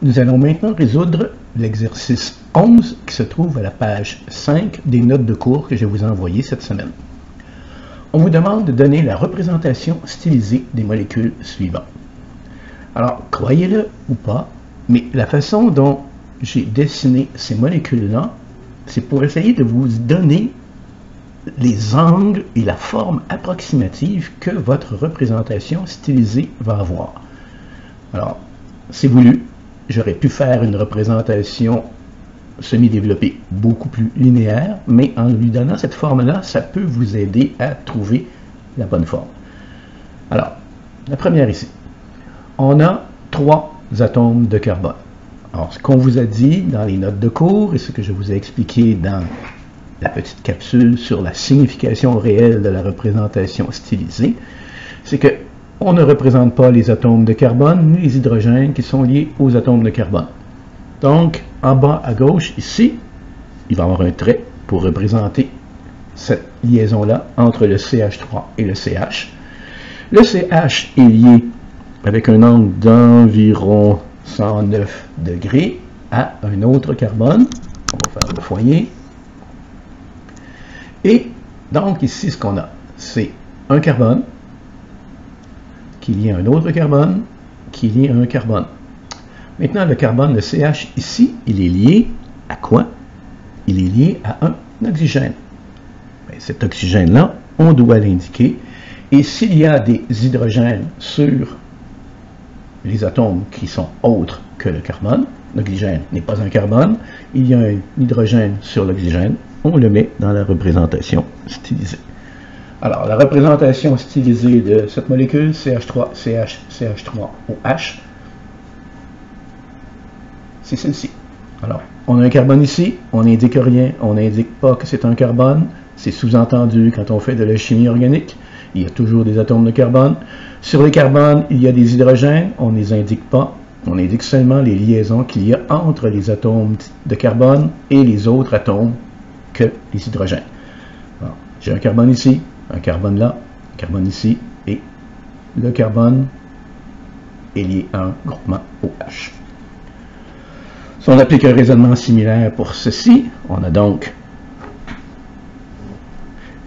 Nous allons maintenant résoudre l'exercice 11 qui se trouve à la page 5 des notes de cours que je vous ai envoyées cette semaine. On vous demande de donner la représentation stylisée des molécules suivantes. Alors, croyez-le ou pas, mais la façon dont j'ai dessiné ces molécules-là, c'est pour essayer de vous donner les angles et la forme approximative que votre représentation stylisée va avoir. Alors, c'est voulu. J'aurais pu faire une représentation semi-développée beaucoup plus linéaire, mais en lui donnant cette forme-là, ça peut vous aider à trouver la bonne forme. Alors, la première ici. On a 3 atomes de carbone. Alors, ce qu'on vous a dit dans les notes de cours et ce que je vous ai expliqué dans la petite capsule sur la signification réelle de la représentation stylisée, c'est que on ne représente pas les atomes de carbone ni les hydrogènes qui sont liés aux atomes de carbone. Donc, en bas à gauche, ici, il va y avoir un trait pour représenter cette liaison-là entre le CH3 et le CH. Le CH est lié avec un angle d'environ 109 degrés à un autre carbone. On va faire le foyer. Et donc ici, ce qu'on a, c'est un carbone qui est lié à un autre carbone qui est lié à un carbone. Maintenant, le carbone, le CH ici, il est lié à quoi? Il est lié à un oxygène. Bien, cet oxygène-là, on doit l'indiquer. Et s'il y a des hydrogènes sur les atomes qui sont autres que le carbone, l'oxygène n'est pas un carbone, il y a un hydrogène sur l'oxygène, on le met dans la représentation stylisée. Alors, la représentation stylisée de cette molécule, CH3, CH, CH3, OH, c'est celle-ci. Alors, on a un carbone ici, on n'indique rien, on n'indique pas que c'est un carbone, c'est sous-entendu quand on fait de la chimie organique, il y a toujours des atomes de carbone. Sur les carbones, il y a des hydrogènes, on ne les indique pas, on indique seulement les liaisons qu'il y a entre les atomes de carbone et les autres atomes que les hydrogènes. J'ai un carbone ici, un carbone là, un carbone ici, et le carbone est lié à un groupement OH. Si on applique un raisonnement similaire pour ceci, on a donc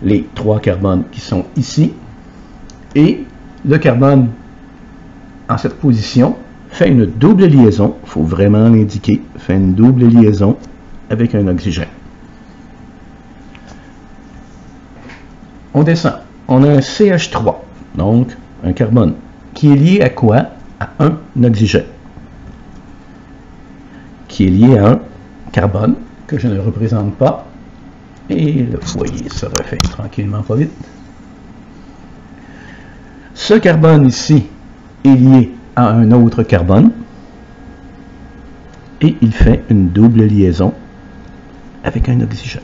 les 3 carbones qui sont ici, et le carbone en cette position fait une double liaison, il faut vraiment l'indiquer, fait une double liaison avec un oxygène. On descend, on a un CH3, donc un carbone, qui est lié à quoi? À un oxygène, qui est lié à un carbone, que je ne représente pas, et le foyer se refait tranquillement pas vite. Ce carbone ici est lié à un autre carbone, et il fait une double liaison avec un oxygène.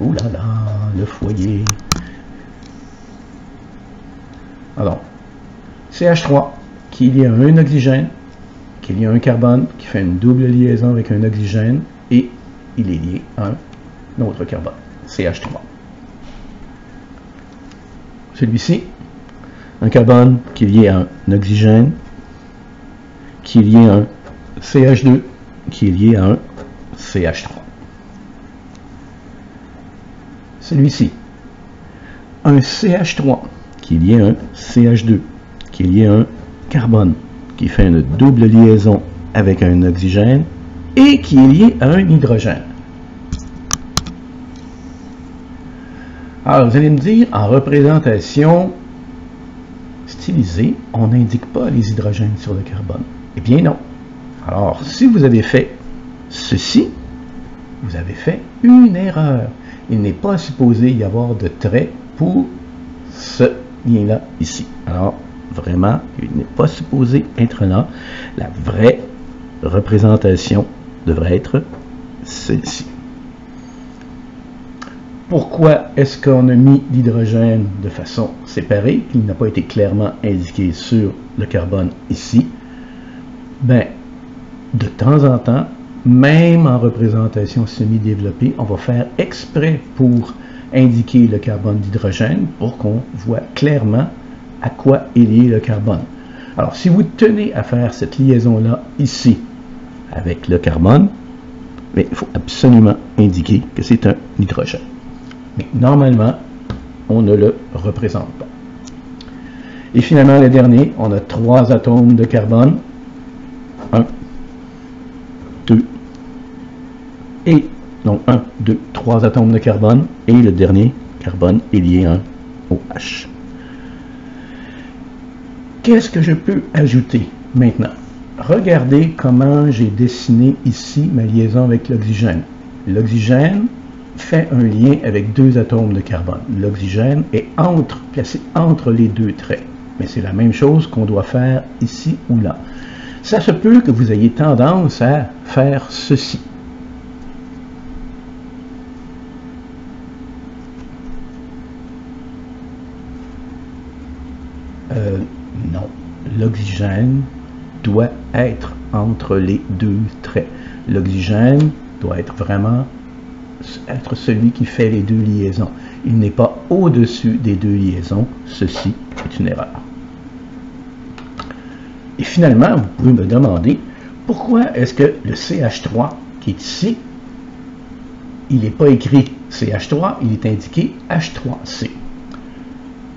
Ouh là là, le foyer. Alors, CH3 qui est lié à un oxygène, qui est lié à un carbone, qui fait une double liaison avec un oxygène, et il est lié à un autre carbone, CH3. Celui-ci, un carbone qui est lié à un oxygène, qui est lié à un CH2, qui est lié à un CH3. Celui-ci, un CH3 qui est lié à un CH2, qui est lié à un carbone, qui fait une double liaison avec un oxygène et qui est lié à un hydrogène. Alors, vous allez me dire, en représentation stylisée, on n'indique pas les hydrogènes sur le carbone. Eh bien non. Alors, si vous avez fait ceci, vous avez fait une erreur. Il n'est pas supposé y avoir de trait pour ce lien-là ici. Alors, vraiment, il n'est pas supposé être là. La vraie représentation devrait être celle-ci. Pourquoi est-ce qu'on a mis l'hydrogène de façon séparée, qu'il n'a pas été clairement indiqué sur le carbone ici? Ben, de temps en temps, même en représentation semi-développée, on va faire exprès pour indiquer le carbone d'hydrogène pour qu'on voit clairement à quoi est lié le carbone. Alors, si vous tenez à faire cette liaison-là ici avec le carbone, mais il faut absolument indiquer que c'est un hydrogène. Mais normalement, on ne le représente pas. Et finalement, le dernier, on a 3 atomes de carbone. 1, 2, et donc 1, 2, 3 atomes de carbone, et le dernier carbone est lié à un OH. Qu'est-ce que je peux ajouter maintenant? Regardez comment j'ai dessiné ici ma liaison avec l'oxygène. L'oxygène fait un lien avec 2 atomes de carbone. L'oxygène est placé entre les 2 traits. Mais c'est la même chose qu'on doit faire ici ou là. Ça se peut que vous ayez tendance à faire ceci. Non, l'oxygène doit être entre les 2 traits. L'oxygène doit être vraiment celui qui fait les 2 liaisons. Il n'est pas au-dessus des 2 liaisons. Ceci est une erreur. Et finalement, vous pouvez me demander pourquoi est-ce que le CH3 qui est ici, il n'est pas écrit CH3, il est indiqué H3C.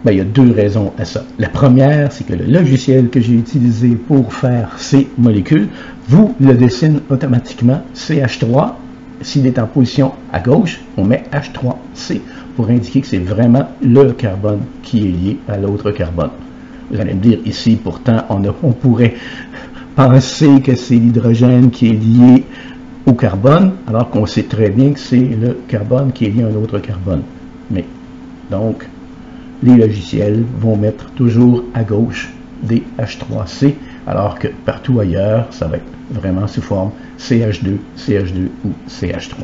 Bien, il y a 2 raisons à ça. La première, c'est que le logiciel que j'ai utilisé pour faire ces molécules vous le dessine automatiquement CH3. S'il est en position à gauche, on met H3C pour indiquer que c'est vraiment le carbone qui est lié à l'autre carbone. Vous allez me dire ici, pourtant, on pourrait penser que c'est l'hydrogène qui est lié au carbone, alors qu'on sait très bien que c'est le carbone qui est lié à un autre carbone. Mais, donc, les logiciels vont mettre toujours à gauche des H3C, alors que partout ailleurs, ça va être vraiment sous forme CH2, CH2 ou CH3.